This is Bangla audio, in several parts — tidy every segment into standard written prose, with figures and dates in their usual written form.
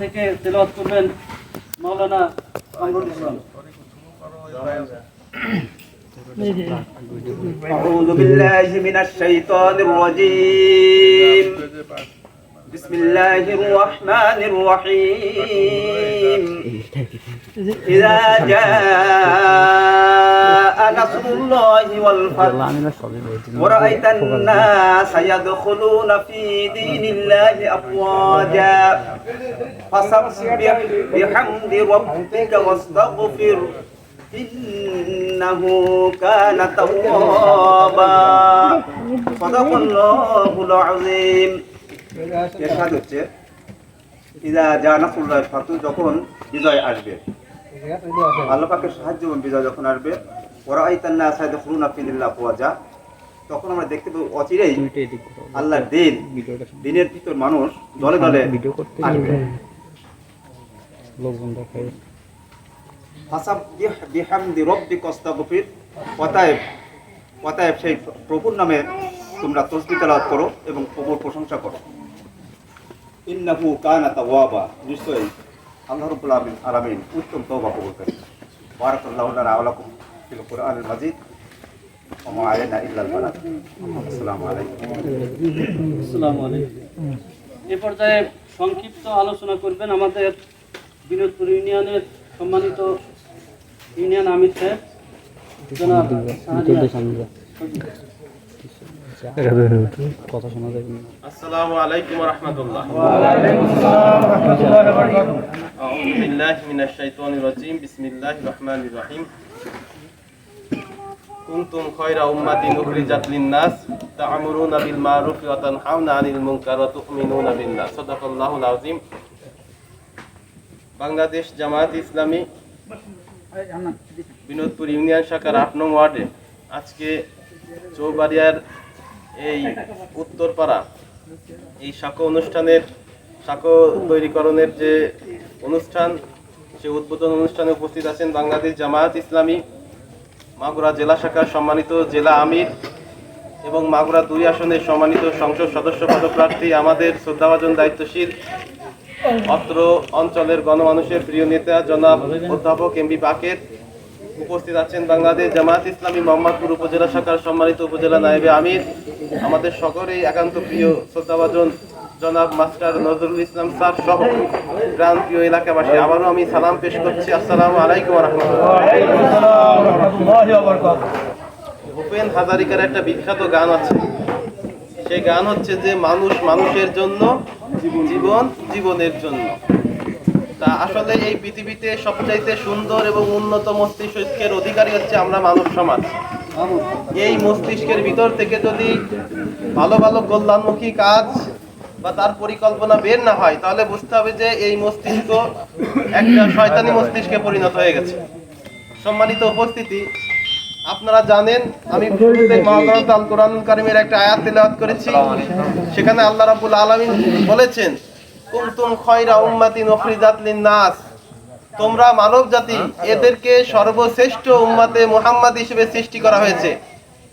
থেকে তেলাওয়াত করবেন মাওলানা কামরুল ইসলাম। أعوذ بالله من الشيطان الرجيم بسم الله الرحمن الرحيم إذا جاء نصر الله والفتح ورأيت الناس يدخلون في دين الله أفواجا فسبح بحمد ربك واستغفر إنه كان توابا صدق الله العظيم এরশাদ হচ্ছে ইযা জা নাসরুল্লাহ ফাতু, যখন বিজয় আসবে, আল্লাহ পাকের সাহায্য এবং বিজয় যখন আসবে, ওয়ারাআইতান নাস ইয়াদখুলুনা ফি দিনিল্লাহি আফওয়াজা, তখন আমরা দেখতে পাবো অচিরেই আল্লাহর দিনের ভিতর মানুষ দলে দলে আসবে। ফাসাব্বিহ বিহামদি রাব্বিকা ওয়াস্তাগফির, অতএব সেই প্রভুর নামে তোমরা তাসবিহ তেলাওয়াত করো এবং প্রভুর প্রশংসা করো। ইন্নাহু কানা তাওয়াবা, নিশ্চয়ই আল্লাহ রাব্বুল আলামিন উত্তম তওবা কবুলকারী। বারাকাল্লাহু লানা ওয়া লাকুম ফিল কুরআনিল মাজিদ ওয়া মা আলাইনা ইল্লাল বালাগ। আসসালামু আলাইকুম। আসসালামু আলাইকুম। এ পর্যায়ে সংক্ষিপ্ত আলোচনা করবেন আমাদের বিনোদপুর ইউনিয়নের সম্মানিত ইউনিয়ন আমির সাহেব জনাব কথা শোনা যাবে। আসসালামু আলাইকুম ওয়া রাহমাতুল্লাহ। আউযু বিল্লাহি মিনাশ শাইতানির রাজীম। বিসমিল্লাহির রাহমানির রাহিম। কুনতুম খায়রা উম্মাতিন উখরিজাত লিন-নাস তা'মুরুনা বিল মা'রুফি ওয়া তানহাউনা আনিল মুনকার ওয়া তু'মিনুনা বিল্লাহ। সাদাকাল্লাহুল আযীম। বাংলাদেশ জামায়াত ইসলামী বিনোদপুর ইউনিয়ন শাখার ৮ নং ওয়ার্ডে আজকে চৌবাড়িয়ার এই উত্তরপাড়া এই শাখা তৈরিকরণের যে অনুষ্ঠান, সে উদ্বোধন অনুষ্ঠানে উপস্থিত আছেন বাংলাদেশ জামায়াত ইসলামী মাগুরা জেলা শাখার সম্মানিত জেলা আমির এবং মাগুরা ২ আসনের সম্মানিত সংসদ সদস্য পদপ্রার্থী আমাদের শ্রদ্ধাভাজন দায়িত্বশীল অত্র অঞ্চলের গণমানুষের প্রিয় নেতা জনাব অধ্যাপক এমবি বাকের। উপস্থিত আছেন বাংলাদেশ জামায়াত ইসলামী মোহাম্মদপুর উপজেলা শাখার সম্মানিত উপজেলা নায়েবে আমির, আমাদের সকলেই একান্ত প্রিয় শ্রদ্ধাভাজন জনাব মাস্টার নজরুল ইসলাম স্যার সহ গ্রাম প্রিয় এলাকাবাসী। আবারও আমি সালাম পেশ করছি, আসসালামু আলাইকুম ওয়া রাহমাতুল্লাহ। ভূপেন হাজারিকার একটা বিখ্যাত গান আছে, সেই গান হচ্ছে যে মানুষ মানুষের জন্য, জীবন জীবনের জন্য। তা আসলে এই পৃথিবীতে সবচাইতে সুন্দর এবং উন্নত মস্তিষ্কের অধিকারী হচ্ছে আমরা মানব সমাজ। এই মস্তিষ্কের ভিতর থেকে যদি ভালো ভালো কল্যাণমুখী কাজ বা তার পরিকল্পনা বের না হয়, তাহলে বুঝতে হবে যে এই মস্তিষ্ক একটা শয়তানি মস্তিষ্কে পরিণত হয়ে গেছে। সম্মানিত উপস্থিতি, আপনারা জানেন আমি শুরুতে মহাগ্রন্থ আল কোরআনুল কারীমের একটা আয়াত তেলাওয়াত করেছি। সেখানে আল্লাহ রাব্বুল আলামিন বলেছেন, কুনতুম খায়রা উম্মাতিন উখরিজাত লিন-নাস, তোমরা মানব জাতি, এদেরকে সর্বশ্রেষ্ঠ উম্মতে মুহাম্মদ হিসেবে সৃষ্টি করা হয়েছে।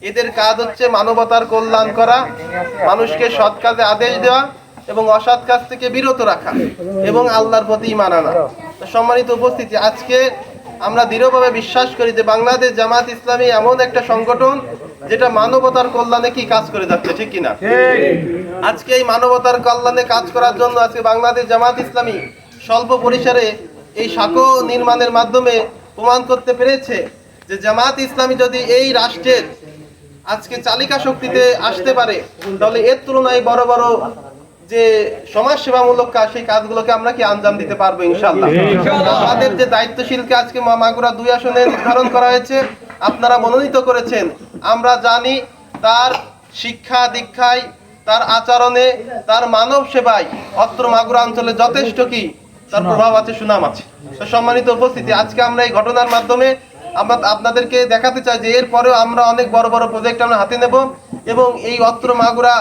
এদের কাজ হচ্ছে মানবতার কল্যাণ করা, মানুষকে সৎ কাজে আদেশ দেওয়া এবং অসৎ কাজ থেকে বিরত রাখা এবং আল্লাহর প্রতি ঈমান আনা। সম্মানিত উপস্থিতি, আজকে আমরা দৃঢ়ভাবে বিশ্বাস করি যে বাংলাদেশ জামায়াত ইসলামী এমন একটা সংগঠন যেটা মানবতার কল্যাণে কি কাজ করে যাচ্ছে, ঠিক কিনা? আজকে এই মানবতার কল্যাণে কাজ করার জন্য আজকে বাংলাদেশ জামায়াত ইসলামী স্বল্প পরিসরে এই শাখা নির্মাণের মাধ্যমে প্রমাণ করতে পেরেছে যে জামায়াত ইসলামী যদি এই রাষ্ট্রের আজকে চালিকা শক্তিতে আসতে পারে, তাহলে এর তুলনায় বড় বড় যে সমাজ সেবামূলক কাজ, সেই কাজগুলোকে আমরা কি আঞ্জাম দিতে পারবো ইনশাআল্লাহ। আমাদের যে দায়িত্বশীলকে আজকে মাগুরা ২ আসনে নির্ধারণ করা হয়েছে, আপনারা মনোনীত করেছেন, আমরা জানি তার শিক্ষা দীক্ষায়, তার আচরণে, তার মানব সেবায় অত্র মাগুরা অঞ্চলে যথেষ্ট কি তার প্রভাব আছে, সুনাম আছে। তো সম্মানিত উপস্থিতি, আজকে আমরা এই ঘটনার মাধ্যমে আমরা আপনাদেরকে দেখাতে চাই যে এরপরেও আমরা অনেক বড় বড় প্রজেক্ট আমরা হাতে নেব এবং এই অত্র মাগুরা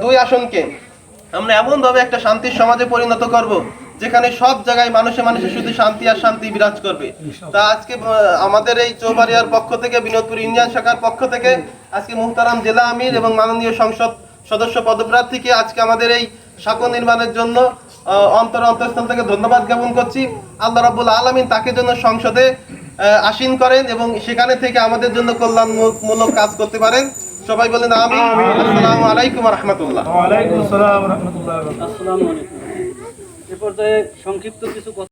২ আসনকে আমরা এমনভাবে একটা শান্তির সমাজে পরিণত করব যেখানে সব জায়গায় মানুষে মানুষে শুধু শান্তি আর শান্তি বিরাজ করবে। তা আজকে আমাদের এই চৌবাড়িয়ার পক্ষ থেকে, বিনোদপুর ইউনিয়ন শাখার পক্ষ থেকে আজকে মুহতারাম জেলা আমির এবং মাননীয় সংসদ সদস্য পদপ্রার্থীকে আজকে আমাদের এই শাখা নির্মাণের জন্য অন্তঃস্থল থেকে ধন্যবাদ জ্ঞাপন করছি। আল্লাহ রাব্বুল আলামিন তাকে জন্য সংসদে আসীন করেন এবং সেখানে থেকে আমাদের জন্য কল্যাণমূলক কাজ করতে পারেন। সবাই বলেন আমিন। আসসালামু আলাইকুম ওয়া রাহমাতুল্লাহ। আসসালামু আলাইকুম। এ পর্যায়ে সংক্ষিপ্ত কিছু কথা